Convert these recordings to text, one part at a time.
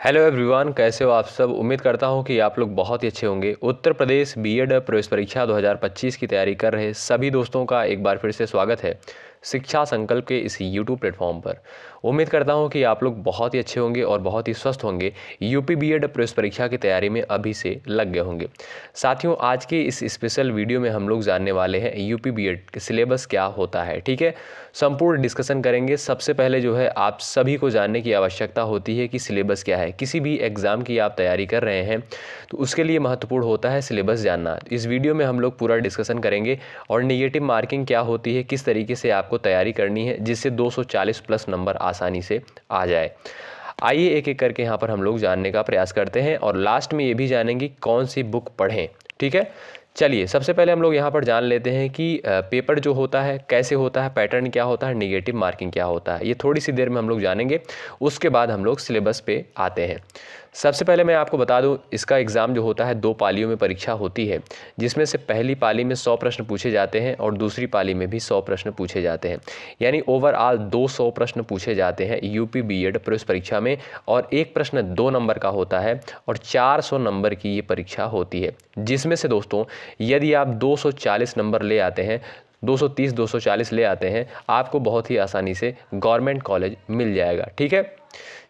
Hello everyone, कैसे हो आप सब। उम्मीद करता हूं कि आप लोग बहुत ही अच्छे होंगे। उत्तर प्रदेश बीएड प्रवेश परीक्षा 2025 की तैयारी कर रहे सभी दोस्तों का एक बार फिर से स्वागत है शिक्षा संकल्प के इस यूट्यूब प्लेटफॉर्म पर। उम्मीद करता हूं कि आप लोग बहुत ही अच्छे होंगे और बहुत ही स्वस्थ होंगे। यूपी बीएड प्रवेश परीक्षा की तैयारी में अभी से लग गए होंगे। साथियों, आज के इस स्पेशल वीडियो में हम लोग जानने वाले हैं यूपी बीएड के सिलेबस क्या होता है। ठीक है, संपूर्ण डिस्कशन करेंगे। सबसे पहले जो है आप सभी को जानने की आवश्यकता होती है कि सिलेबस क्या है। किसी भी एग्ज़ाम की आप तैयारी कर रहे हैं तो उसके लिए महत्वपूर्ण होता है सिलेबस जानना। इस वीडियो में हम लोग पूरा डिस्कशन करेंगे और नेगेटिव मार्किंग क्या होती है, किस तरीके से आपको तैयारी करनी है जिससे 240 प्लस नंबर आसानी से आ जाए। आइए एक एक करके यहाँ पर हम लोग जानने का प्रयास करते हैं और लास्ट में ये भी जानेंगे कौन सी बुक पढ़ें। ठीक है, चलिए सबसे पहले हम लोग यहाँ पर जान लेते हैं कि पेपर जो होता है कैसे होता है, पैटर्न क्या होता है, नेगेटिव मार्किंग क्या होता है। ये थोड़ी सी देर में हम लोग जानेंगे, उसके बाद हम लोग सिलेबस पे आते हैं। सबसे पहले मैं आपको बता दूं, इसका एग्ज़ाम जो होता है 2 पालियों में परीक्षा होती है, जिसमें से पहली पाली में 100 प्रश्न पूछे जाते हैं और दूसरी पाली में भी 100 प्रश्न पूछे जाते हैं। यानी ओवरऑल 200 प्रश्न पूछे जाते हैं यूपी बीएड प्रवेश परीक्षा में और एक प्रश्न 2 नंबर का होता है और 400 नंबर की ये परीक्षा होती है। जिसमें से दोस्तों यदि आप 240 नंबर ले आते हैं, 230 240 ले आते हैं, आपको बहुत ही आसानी से गवर्नमेंट कॉलेज मिल जाएगा। ठीक है,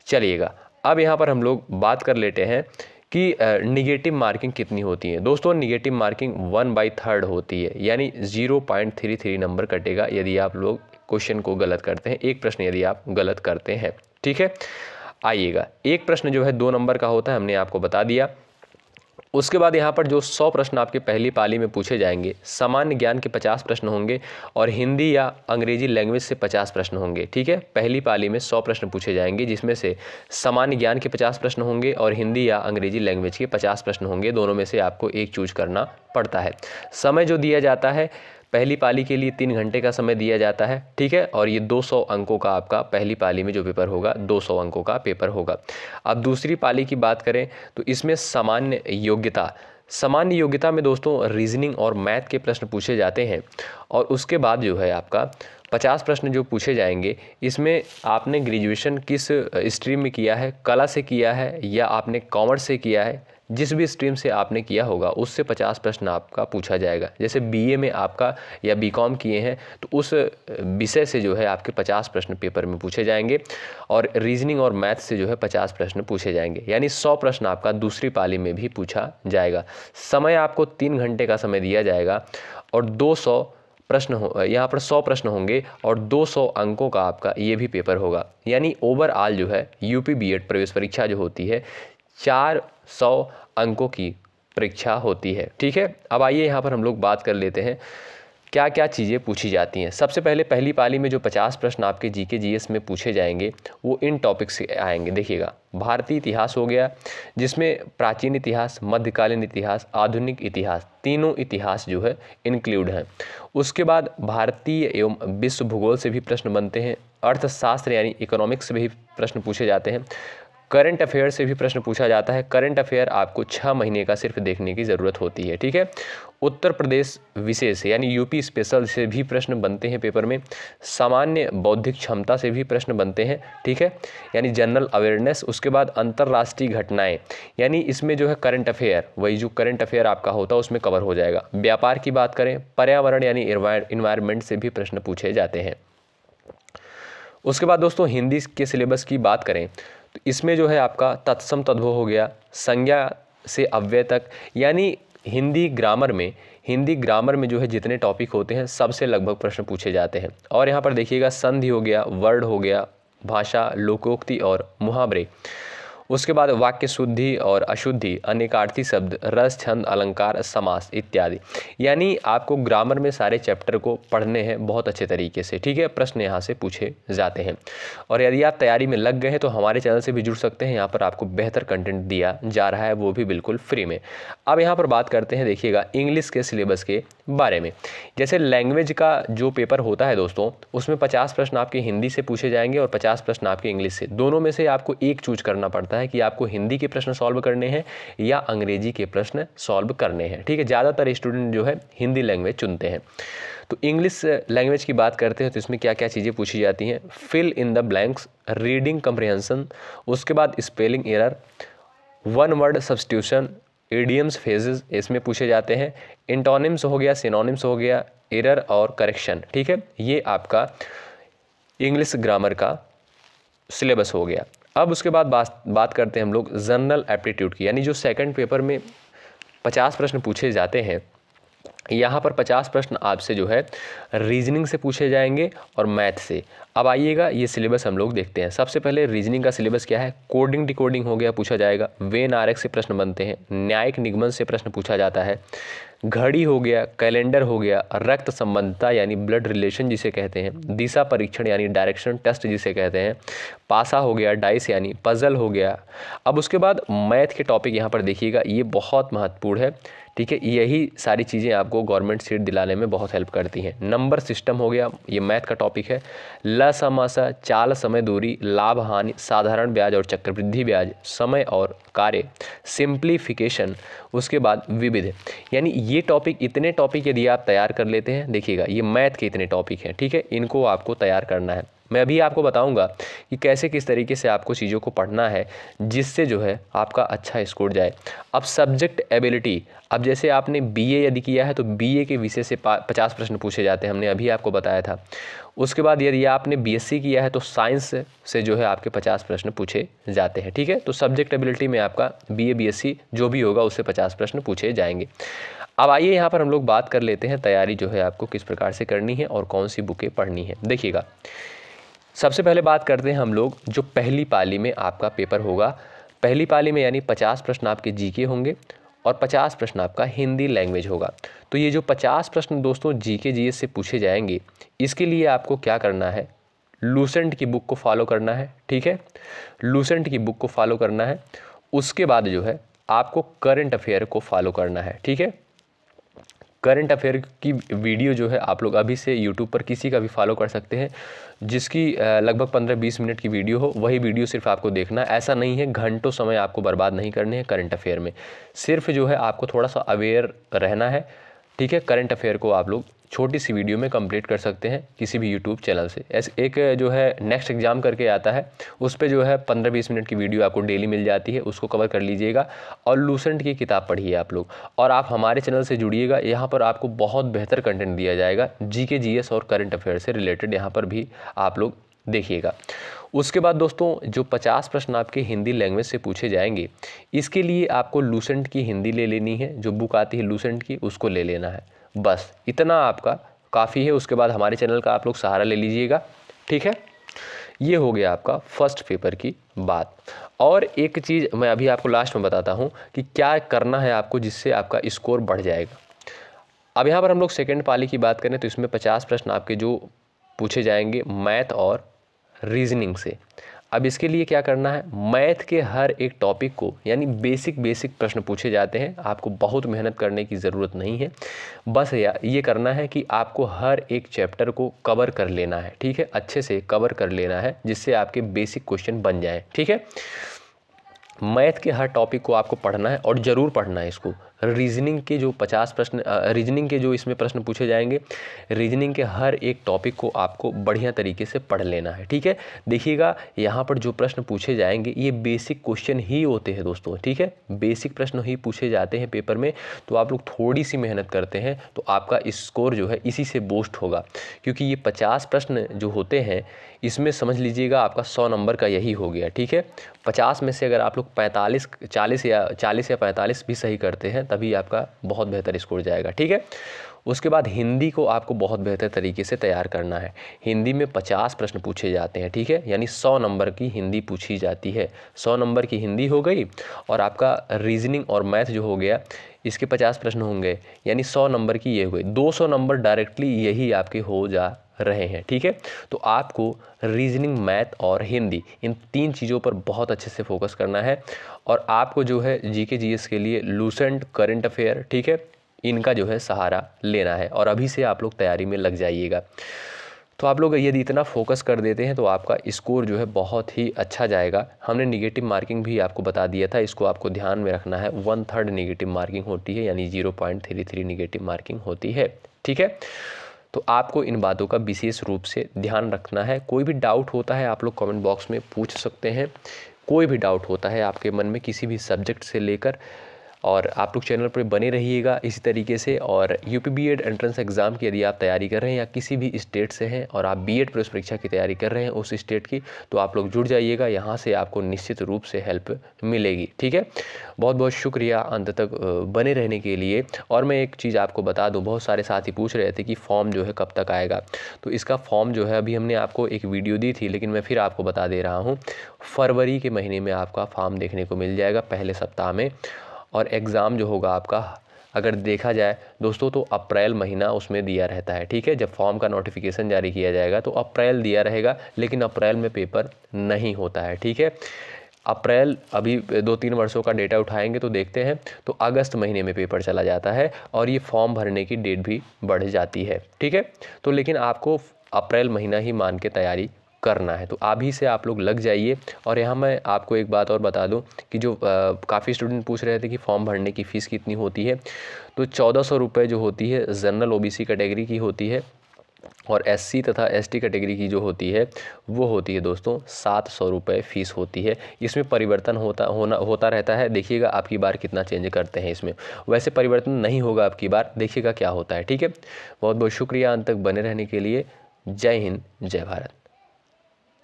चलिएगा अब यहाँ पर हम लोग बात कर लेते हैं कि निगेटिव मार्किंग कितनी होती है। दोस्तों निगेटिव मार्किंग 1/3 होती है, यानी 0.33 नंबर कटेगा यदि आप लोग क्वेश्चन को गलत करते हैं, एक प्रश्न यदि आप गलत करते हैं। ठीक है, आइएगा एक प्रश्न जो है 2 नंबर का होता है, हमने आपको बता दिया। उसके बाद यहाँ पर जो 100 प्रश्न आपके पहली पाली में पूछे जाएंगे, सामान्य ज्ञान के 50 प्रश्न होंगे और हिंदी या अंग्रेजी लैंग्वेज से 50 प्रश्न होंगे। ठीक है, पहली पाली में 100 प्रश्न पूछे जाएंगे, जिसमें से सामान्य ज्ञान के 50 प्रश्न होंगे और हिंदी या अंग्रेजी लैंग्वेज के 50 प्रश्न होंगे। दोनों में से आपको एक चूज करना पड़ता है। समय जो दिया जाता है पहली पाली के लिए 3 घंटे का समय दिया जाता है। ठीक है, और ये 200 अंकों का आपका पहली पाली में जो पेपर होगा 200 अंकों का पेपर होगा। अब दूसरी पाली की बात करें तो इसमें सामान्य योग्यता में दोस्तों रीजनिंग और मैथ के प्रश्न पूछे जाते हैं और उसके बाद जो है आपका 50 प्रश्न जो पूछे जाएंगे, इसमें आपने ग्रेजुएशन किस स्ट्रीम में किया है, कला से किया है या आपने कॉमर्स से किया है, जिस भी स्ट्रीम से आपने किया होगा उससे 50 प्रश्न आपका पूछा जाएगा। जैसे बीए में आपका या बीकॉम किए हैं तो उस विषय से जो है आपके 50 प्रश्न पेपर में पूछे जाएंगे और रीजनिंग और मैथ से जो है 50 प्रश्न पूछे जाएंगे, यानी 100 प्रश्न आपका दूसरी पाली में भी पूछा जाएगा। समय आपको 3 घंटे का समय दिया जाएगा और 200 प्रश्न हो, यहाँ पर 100 प्रश्न होंगे और 200 अंकों का आपका ये भी पेपर होगा। यानी ओवरऑल जो है यूपी बीएड प्रवेश परीक्षा जो होती है 400 अंकों की परीक्षा होती है। ठीक है, अब आइए यहाँ पर हम लोग बात कर लेते हैं क्या क्या चीज़ें पूछी जाती हैं। सबसे पहले पहली पाली में जो 50 प्रश्न आपके जीके जीएस में पूछे जाएंगे वो इन टॉपिक से आएंगे। देखिएगा, भारतीय इतिहास हो गया, जिसमें प्राचीन इतिहास, मध्यकालीन इतिहास, आधुनिक इतिहास, तीनों इतिहास जो है इंक्लूड हैं। उसके बाद भारतीय एवं विश्व भूगोल से भी प्रश्न बनते हैं, अर्थशास्त्र यानी इकोनॉमिक्स से भी प्रश्न पूछे जाते हैं, करंट अफेयर से भी प्रश्न पूछा जाता है। करंट अफेयर आपको 6 महीने का सिर्फ देखने की ज़रूरत होती है। ठीक है, उत्तर प्रदेश विशेष यानी यूपी स्पेशल से भी प्रश्न बनते हैं पेपर में, सामान्य बौद्धिक क्षमता से भी प्रश्न बनते हैं। ठीक है, यानी जनरल अवेयरनेस। उसके बाद अंतर्राष्ट्रीय घटनाएं, यानी इसमें जो है करंट अफेयर, वही जो करंट अफेयर आपका होता है उसमें कवर हो जाएगा। व्यापार की बात करें, पर्यावरण यानी इन्वायरमेंट से भी प्रश्न पूछे जाते हैं। उसके बाद दोस्तों हिंदी के सिलेबस की बात करें तो इसमें जो है आपका तत्सम तद्भव हो गया, संज्ञा से अव्यय तक, यानी हिंदी ग्रामर में जो है जितने टॉपिक होते हैं सबसे लगभग प्रश्न पूछे जाते हैं। और यहाँ पर देखिएगा संधि हो गया, वर्ड हो गया, भाषा, लोकोक्ति और मुहावरे। उसके बाद वाक्य शुद्धि और अशुद्धि, अनेकार्थी शब्द, रस, छंद, अलंकार, समास इत्यादि। यानी आपको ग्रामर में सारे चैप्टर को पढ़ने हैं बहुत अच्छे तरीके से। ठीक है, प्रश्न यहाँ से पूछे जाते हैं और यदि आप तैयारी में लग गए हैं तो हमारे चैनल से भी जुड़ सकते हैं। यहाँ पर आपको बेहतर कंटेंट दिया जा रहा है, वो भी बिल्कुल फ्री में। अब यहाँ पर बात करते हैं, देखिएगा इंग्लिश के सिलेबस के बारे में। जैसे लैंग्वेज का जो पेपर होता है दोस्तों, उसमें 50 प्रश्न आपके हिंदी से पूछे जाएंगे और 50 प्रश्न आपके इंग्लिश से। दोनों में से आपको एक चूज करना पड़ता है जाता है कि आपको हिंदी के प्रश्न सॉल्व करने हैं या अंग्रेजी के प्रश्न सॉल्व करने हैं, ठीक है। ज़्यादातर स्टूडेंट जो है हिंदी लैंग्वेज चुनते हैं। तो इंग्लिश लैंग्वेज की बात करते हैं तो इसमें क्या क्या चीज़ें पूछी जाती हैं, fill in the blanks, reading comprehension, उसके बाद spelling error, one word substitution, idioms phrases इसमें पूछे जाते हैं, इंटोनिम्स हो गया, सिनोनिम्स हो गया, एरर और करेक्शन, ठीक है। ये आपका इंग्लिश ग्रामर का सिलेबस हो गया। अब उसके बाद बात करते हैं हम लोग जनरल एप्टीट्यूड की, यानी जो सेकंड पेपर में 50 प्रश्न पूछे जाते हैं। यहाँ पर 50 प्रश्न आपसे जो है रीजनिंग से पूछे जाएंगे और मैथ से। अब आइएगा ये सिलेबस हम लोग देखते हैं। सबसे पहले रीजनिंग का सिलेबस क्या है, कोडिंग डिकोडिंग हो गया, पूछा जाएगा। वेन आरेख से प्रश्न बनते हैं, न्यायिक निगमन से प्रश्न पूछा जाता है, घड़ी हो गया, कैलेंडर हो गया, रक्त संबंधता यानी ब्लड रिलेशन जिसे कहते हैं, दिशा परीक्षण यानी डायरेक्शन टेस्ट जिसे कहते हैं, पासा हो गया, डाइस यानी पजल हो गया। अब उसके बाद मैथ के टॉपिक यहाँ पर देखिएगा, ये बहुत महत्वपूर्ण है, ठीक है। यही सारी चीज़ें आपको गवर्नमेंट सीट दिलाने में बहुत हेल्प करती हैं। नंबर सिस्टम हो गया, ये मैथ का टॉपिक है। लसमसा, चाल समय दूरी, लाभ हानि, साधारण ब्याज और चक्रवृद्धि ब्याज, समय और कार्य, सिंप्लीफिकेशन, उसके बाद विविध, यानी ये टॉपिक, इतने टॉपिक यदि आप तैयार कर लेते हैं, देखिएगा ये मैथ के इतने टॉपिक हैं, ठीक है, इनको आपको तैयार करना है। मैं अभी आपको बताऊंगा कि कैसे किस तरीके से आपको चीज़ों को पढ़ना है जिससे जो है आपका अच्छा स्कोर जाए। अब सब्जेक्ट एबिलिटी, अब जैसे आपने बीए यदि किया है तो बीए के विषय से 50 प्रश्न पूछे जाते हैं, हमने अभी आपको बताया था। उसके बाद यदि आपने बीएससी किया है तो साइंस से जो है आपके 50 प्रश्न पूछे जाते हैं, ठीक है। तो सब्जेक्ट एबिलिटी में आपका बीए बीएससी जो भी होगा उससे 50 प्रश्न पूछे जाएंगे। अब आइए यहाँ पर हम लोग बात कर लेते हैं तैयारी जो है आपको किस प्रकार से करनी है और कौन सी बुकें पढ़नी है। देखिएगा, सबसे पहले बात करते हैं हम लोग जो पहली पाली में आपका पेपर होगा। पहली पाली में यानी 50 प्रश्न आपके जीके होंगे और 50 प्रश्न आपका हिंदी लैंग्वेज होगा। तो ये जो 50 प्रश्न दोस्तों जीके जीएस से पूछे जाएंगे, इसके लिए आपको क्या करना है, लूसेंट की बुक को फॉलो करना है, ठीक है। लूसेंट की बुक को फॉलो करना है। उसके बाद जो है आपको करंट अफेयर को फॉलो करना है, ठीक है। करंट अफेयर की वीडियो जो है आप लोग अभी से यूट्यूब पर किसी का भी फॉलो कर सकते हैं, जिसकी लगभग 15-20 मिनट की वीडियो हो, वही वीडियो सिर्फ आपको देखना है। ऐसा नहीं है घंटों समय आपको बर्बाद नहीं करने हैं करंट अफेयर में, सिर्फ जो है आपको थोड़ा सा अवेयर रहना है, ठीक है। करंट अफेयर को आप लोग छोटी सी वीडियो में कंप्लीट कर सकते हैं किसी भी यूट्यूब चैनल से। ऐसे एक जो है नेक्स्ट एग्जाम करके आता है, उस पर जो है 15-20 मिनट की वीडियो आपको डेली मिल जाती है, उसको कवर कर लीजिएगा। और लूसेंट की किताब पढ़िए आप लोग, और आप हमारे चैनल से जुड़िएगा। यहाँ पर आपको बहुत बेहतर कंटेंट दिया जाएगा, जीके जीएस और करंट अफेयर से रिलेटेड यहाँ पर भी आप लोग देखिएगा। उसके बाद दोस्तों जो 50 प्रश्न आपके हिंदी लैंग्वेज से पूछे जाएंगे, इसके लिए आपको लूसेंट की हिंदी ले लेनी है, जो बुक आती है लूसेंट की उसको ले लेना है, बस इतना आपका काफ़ी है। उसके बाद हमारे चैनल का आप लोग सहारा ले लीजिएगा, ठीक है। ये हो गया आपका फर्स्ट पेपर की बात। और एक चीज़ मैं अभी आपको लास्ट में बताता हूँ कि क्या करना है आपको जिससे आपका स्कोर बढ़ जाएगा। अब यहाँ पर हम लोग सेकेंड पाली की बात करें तो इसमें 50 प्रश्न आपके जो पूछे जाएंगे मैथ और रीजनिंग से। अब इसके लिए क्या करना है, मैथ के हर एक टॉपिक को यानी बेसिक प्रश्न पूछे जाते हैं, आपको बहुत मेहनत करने की ज़रूरत नहीं है। बस ये करना है कि आपको हर एक चैप्टर को कवर कर लेना है, ठीक है, अच्छे से कवर कर लेना है जिससे आपके बेसिक क्वेश्चन बन जाए, ठीक है। मैथ के हर टॉपिक को आपको पढ़ना है और ज़रूर पढ़ना है इसको। रीजनिंग के जो 50 प्रश्न रीजनिंग के जो इसमें प्रश्न पूछे जाएंगे, रीजनिंग के हर एक टॉपिक को आपको बढ़िया तरीके से पढ़ लेना है, ठीक है। देखिएगा यहाँ पर जो प्रश्न पूछे जाएंगे ये बेसिक क्वेश्चन ही होते हैं दोस्तों, ठीक है, बेसिक प्रश्न ही पूछे जाते हैं पेपर में। तो आप लोग थोड़ी सी मेहनत करते हैं तो आपका स्कोर जो है इसी से बूस्ट होगा, क्योंकि ये 50 प्रश्न जो होते हैं इसमें समझ लीजिएगा आपका 100 नंबर का यही हो गया, ठीक है। 50 में से अगर आप लोग 40 या 45 भी सही करते हैं तभी आपका बहुत बेहतर स्कोर जाएगा, ठीक है। उसके बाद हिंदी को आपको बहुत बेहतर तरीके से तैयार करना है। हिंदी में 50 प्रश्न पूछे जाते हैं, ठीक है, यानी 100 नंबर की हिंदी पूछी जाती है। 100 नंबर की हिंदी हो गई और आपका रीजनिंग और मैथ जो हो गया इसके 50 प्रश्न होंगे, यानी 100 नंबर की ये हो गई। 200 नंबर डायरेक्टली यही आपके हो जा रहे हैं, ठीक है। तो आपको रीजनिंग, मैथ और हिंदी इन 3 चीज़ों पर बहुत अच्छे से फोकस करना है। और आपको जो है जीके जीएस के लिए लूसेंट, करंट अफेयर, ठीक है, इनका जो है सहारा लेना है और अभी से आप लोग तैयारी में लग जाइएगा। तो आप लोग यदि इतना फोकस कर देते हैं तो आपका स्कोर जो है बहुत ही अच्छा जाएगा। हमने निगेटिव मार्किंग भी आपको बता दिया था, इसको आपको ध्यान में रखना है। 1/3 निगेटिव मार्किंग होती है, यानी 0.33 निगेटिव मार्किंग होती है। ठीक है, तो आपको इन बातों का विशेष रूप से ध्यान रखना है। कोई भी डाउट होता है आप लोग कमेंट बॉक्स में पूछ सकते हैं। कोई भी डाउट होता है आपके मन में किसी भी सब्जेक्ट से लेकर, और आप लोग चैनल पर बने रहिएगा इसी तरीके से। और यूपी बीएड एंट्रेंस एग्ज़ाम की यदि आप तैयारी कर रहे हैं या किसी भी स्टेट से हैं और आप बीएड प्रवेश परीक्षा की तैयारी कर रहे हैं उस स्टेट की, तो आप लोग जुड़ जाइएगा, यहाँ से आपको निश्चित रूप से हेल्प मिलेगी। ठीक है, बहुत बहुत शुक्रिया अंत तक बने रहने के लिए। और मैं एक चीज़ आपको बता दूँ, बहुत सारे साथी पूछ रहे थे कि फॉर्म जो है कब तक आएगा। तो इसका फॉर्म जो है अभी हमने आपको एक वीडियो दी थी, लेकिन मैं फिर आपको बता दे रहा हूँ, फरवरी के महीने में आपका फॉर्म देखने को मिल जाएगा, पहले सप्ताह में। और एग्ज़ाम जो होगा आपका, अगर देखा जाए दोस्तों, तो अप्रैल महीना उसमें दिया रहता है। ठीक है, जब फॉर्म का नोटिफिकेशन जारी किया जाएगा तो अप्रैल दिया रहेगा, लेकिन अप्रैल में पेपर नहीं होता है। ठीक है, अप्रैल अभी 2-3 वर्षों का डेटा उठाएंगे तो देखते हैं, तो अगस्त महीने में पेपर चला जाता है और ये फॉर्म भरने की डेट भी बढ़ जाती है। ठीक है, तो लेकिन आपको अप्रैल महीना ही मान के तैयारी करना है, तो अभी से आप लोग लग जाइए। और यहाँ मैं आपको एक बात और बता दूं कि जो काफ़ी स्टूडेंट पूछ रहे थे कि फॉर्म भरने की फ़ीस कितनी होती है, तो 1400 रुपये जो होती है जनरल ओबीसी कैटेगरी की होती है, और एससी तथा एसटी कैटेगरी की जो होती है वो होती है दोस्तों 700 रुपये फ़ीस होती है। इसमें परिवर्तन होता रहता है, देखिएगा आपकी बार कितना चेंज करते हैं इसमें। वैसे परिवर्तन नहीं होगा आपकी बार, देखिएगा क्या होता है। ठीक है, बहुत बहुत शुक्रिया अंत तक बने रहने के लिए। जय हिंद, जय भारत।